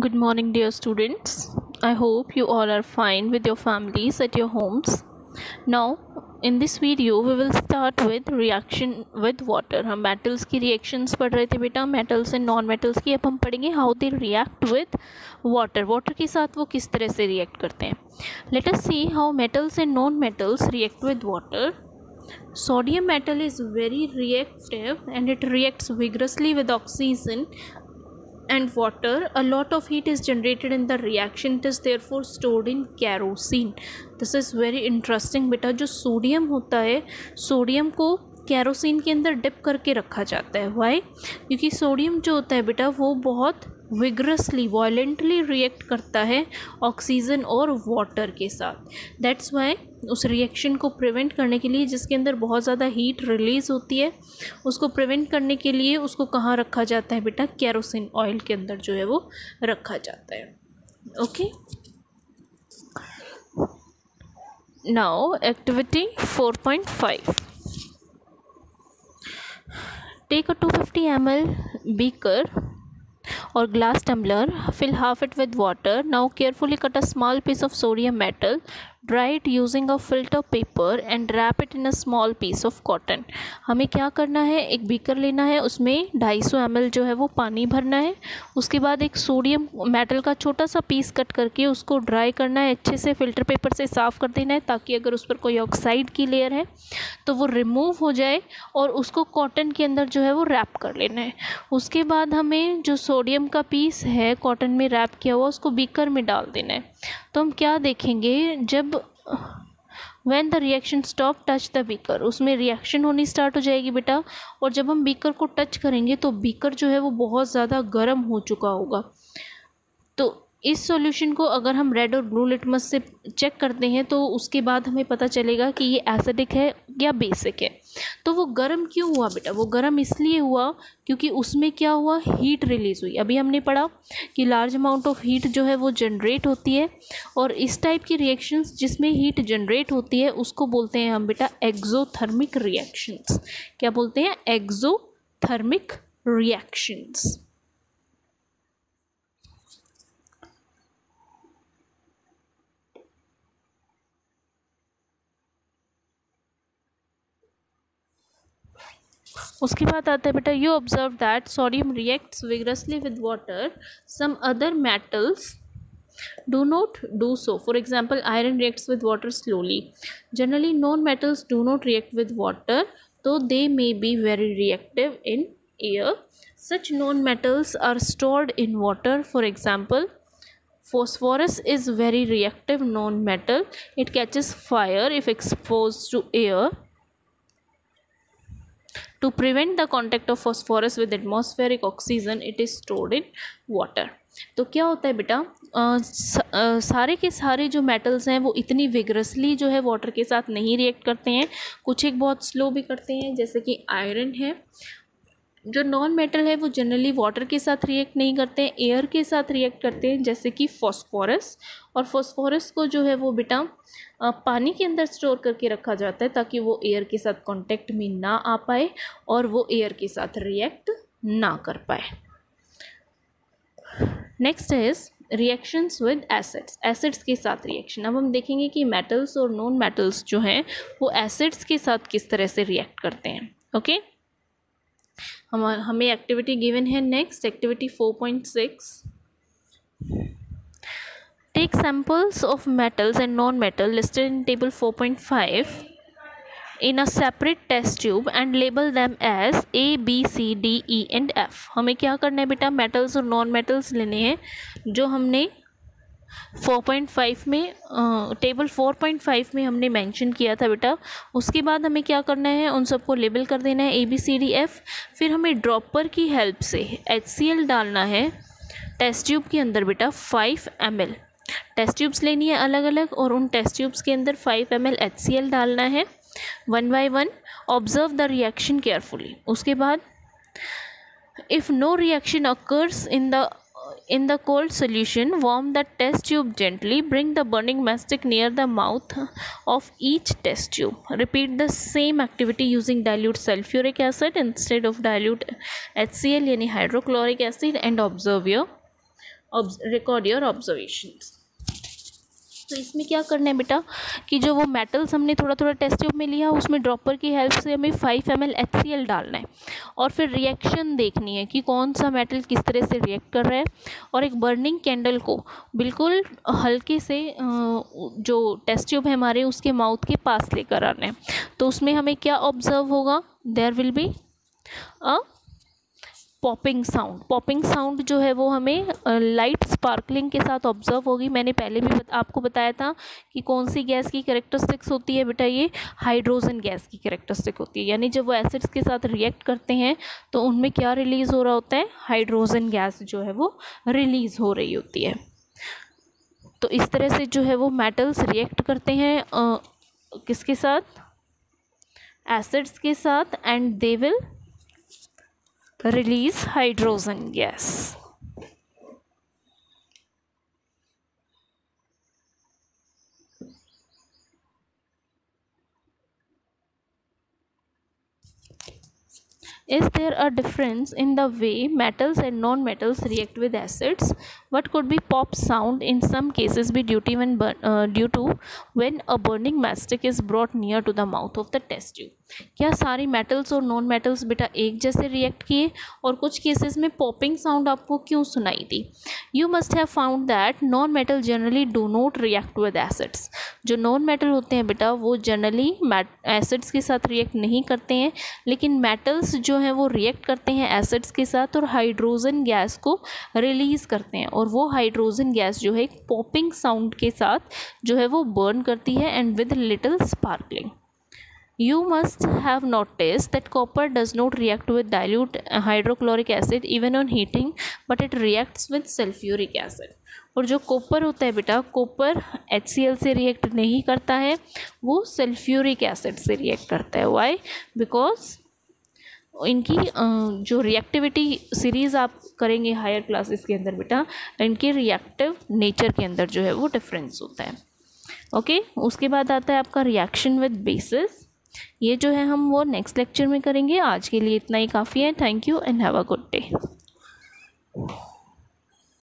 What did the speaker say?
Good morning, dear students. I hope you all are fine with your families at your homes. Now, in this video, we will start with reaction with water. हम metals की reactions पढ़ रहे थे बेटा, metals and non-metals की. अब हम पढ़ेंगे how they react with water. Water के साथ वो किस तरह से react करते हैं. Let us see how metals and non-metals react with water. Sodium metal is very reactive and it reacts vigorously with oxygen and water. A lot of heat is generated in the reaction. It is therefore stored in kerosene. This is very interesting बेटा. जो sodium होता है, sodium को kerosene के अंदर dip करके रखा जाता है. वाई? क्योंकि सोडियम जो होता है बेटा वो बहुत विग्रसली वायलेंटली रिएक्ट करता है ऑक्सीजन और वाटर के साथ. दैट्स वाई उस रिएक्शन को प्रिवेंट करने के लिए, जिसके अंदर बहुत ज़्यादा हीट रिलीज़ होती है, उसको प्रिवेंट करने के लिए उसको कहाँ रखा जाता है बेटा? कैरोसिन ऑयल के अंदर जो है वो रखा जाता है. Okay, now activity 4.5. Take a 250 ml beaker or glass tumbler, fill half it with water. Now carefully cut a small piece of sodium metal, dry it using a filter paper and wrap it in a small piece of cotton. हमें क्या करना है? एक beaker लेना है, उसमें 250 ml जो है वो पानी भरना है. उसके बाद एक सोडियम मेटल का छोटा सा पीस कट करके उसको ड्राई करना है, अच्छे से फिल्टर पेपर से साफ़ कर देना है ताकि अगर उस पर कोई ऑक्साइड की लेयर है तो वो रिमूव हो जाए, और उसको कॉटन के अंदर जो है वो रैप कर लेना है. उसके बाद हमें जो सोडियम का पीस है कॉटन में रैप किया हुआ उसको बीकर में डाल देना है. तो हम क्या देखेंगे? जब when the reaction stop touch the beaker, उसमें रिएक्शन होनी स्टार्ट हो जाएगी बेटा. और जब हम बीकर को टच करेंगे तो बीकर जो है वो बहुत ज़्यादा गर्म हो चुका होगा. तो इस सॉल्यूशन को अगर हम रेड और ब्लू लिटमस से चेक करते हैं तो उसके बाद हमें पता चलेगा कि ये एसिडिक है या बेसिक है. तो वो गर्म क्यों हुआ बेटा? वो गर्म इसलिए हुआ क्योंकि उसमें क्या हुआ? हीट रिलीज़ हुई. अभी हमने पढ़ा कि लार्ज अमाउंट ऑफ हीट जो है वो जनरेट होती है, और इस टाइप की रिएक्शंस जिसमें हीट जनरेट होती है उसको बोलते हैं हम बेटा एक्सोथर्मिक रिएक्शंस. क्या बोलते हैं? Exothermic reactions. उसके बाद आता है बेटा, you observe that sodium reacts vigorously with water, some other metals do not do so. For example, iron reacts with water slowly. Generally non metals do not react with water, though they may be very reactive in air. Such non metals are stored in water. For example, phosphorus is very reactive non metal. It catches fire if exposed to air. To prevent the contact of phosphorus with atmospheric oxygen, it is stored in water. तो क्या होता है बेटा? सारे के सारे जो metals हैं वो इतनी विगरसली जो है वाटर के साथ नहीं रिएक्ट करते हैं. कुछ एक बहुत स्लो भी करते हैं, जैसे कि आयरन है. जो नॉन मेटल है वो जनरली वाटर के साथ रिएक्ट नहीं करते हैं, एयर के साथ रिएक्ट करते हैं, जैसे कि फॉस्फोरस. और फॉस्फोरस को जो है वो बेटा पानी के अंदर स्टोर करके रखा जाता है ताकि वो एयर के साथ कांटेक्ट में ना आ पाए और वो एयर के साथ रिएक्ट ना कर पाए. Next is reactions with acids. Acids के साथ रिएक्शन. अब हम देखेंगे कि मेटल्स और नॉन मेटल्स जो हैं वो एसिड्स के साथ किस तरह से रिएक्ट करते हैं. ओके, हमें एक्टिविटी गिवन है. Next activity 4.6. Take samples of metals and non-metal listed in table 4.5 in a separate test tube and label them as A, B, C, D, E and F. हमें क्या करना है बेटा? Metals और non metals लेने हैं जो हमने 4.5 में टेबल 4.5 में हमने मेंशन किया था बेटा. उसके बाद हमें क्या करना है? उन सबको लेबल कर देना है A, B, C, D, F. फिर हमें ड्रॉपर की हेल्प से HCl डालना है टेस्ट ट्यूब के अंदर बेटा. 5 ml टेस्ट ट्यूब्स लेनी है अलग अलग, और उन टेस्ट ट्यूब्स के अंदर 5 ml HCl डालना है. 1 by 1 observe the reaction carefully. उसके बाद if no reaction occurs in the cold solution, warm the test tube gently. Bring the burning mastic near the mouth of each test tube. Repeat the same activity using dilute sulfuric acid instead of dilute HCl यानी hydrochloric acid, and observe your record your observations. तो इसमें क्या करना है बेटा कि जो वो मेटल्स हमने थोड़ा थोड़ा टेस्ट ट्यूब में लिया, उसमें ड्रॉपर की हेल्प से हमें 5 ml HCl डालना है और फिर रिएक्शन देखनी है कि कौन सा मेटल किस तरह से रिएक्ट कर रहा है। और एक बर्निंग कैंडल को बिल्कुल हल्के से जो टेस्ट ट्यूब है हमारे उसके माउथ के पास लेकर आना है। तो उसमें हमें क्या ऑब्जर्व होगा, there will be a popping sound. Popping sound जो है वो हमें लाइट स्पार्कलिंग के साथ ऑब्जर्व होगी। मैंने पहले भी आपको बताया था कि कौन सी गैस की कैरेक्टरिस्टिक्स होती है बेटा, ये हाइड्रोजन गैस की कैरेक्टरिस्टिक होती है। यानी जब वो एसिड्स के साथ रिएक्ट करते हैं तो उनमें क्या रिलीज़ हो रहा होता है, हाइड्रोजन गैस जो है वो रिलीज़ हो रही होती है। तो इस तरह से जो है वो मेटल्स रिएक्ट करते हैं किसके साथ, एसिड्स के साथ, and they will release hydrogen gas. Is there a difference in the way metals and non-metals react with acids? What could be pop sound in some cases be due to when a burning matchstick is brought near to the mouth of the test tube? क्या सारी metals और non metals बेटा एक जैसे react किए और कुछ cases में पॉपिंग साउंड आपको क्यों सुनाई दी? You must have found that non metal generally do not react with acids. जो नॉन मेटल होते हैं बेटा वो जनरली एसिड्स के साथ रिएक्ट नहीं करते हैं, लेकिन मेटल्स जो हैं वो रिएक्ट करते हैं एसिड्स के साथ और हाइड्रोजन गैस को रिलीज़ करते हैं। और वो हाइड्रोजन गैस जो है एक पॉपिंग साउंड के साथ जो है वो बर्न करती है and with little sparkling. You must have noticed that copper does not react with dilute hydrochloric acid even on heating, but it reacts with sulfuric acid. और जो कॉपर होता है बेटा, कॉपर HCl से रिएक्ट नहीं करता है, वो सल्फ्यूरिक एसिड से रिएक्ट करता है। वाई? बिकॉज इनकी जो रिएक्टिविटी सीरीज़ आप करेंगे हायर क्लासेस के अंदर बेटा, इनके रिएक्टिव नेचर के अंदर जो है वो डिफरेंस होता है। ओके, उसके बाद आता है आपका रिएक्शन विद बेसिस। ये जो है हम वो नेक्स्ट लेक्चर में करेंगे। आज के लिए इतना ही काफ़ी है। Thank you and have a good day.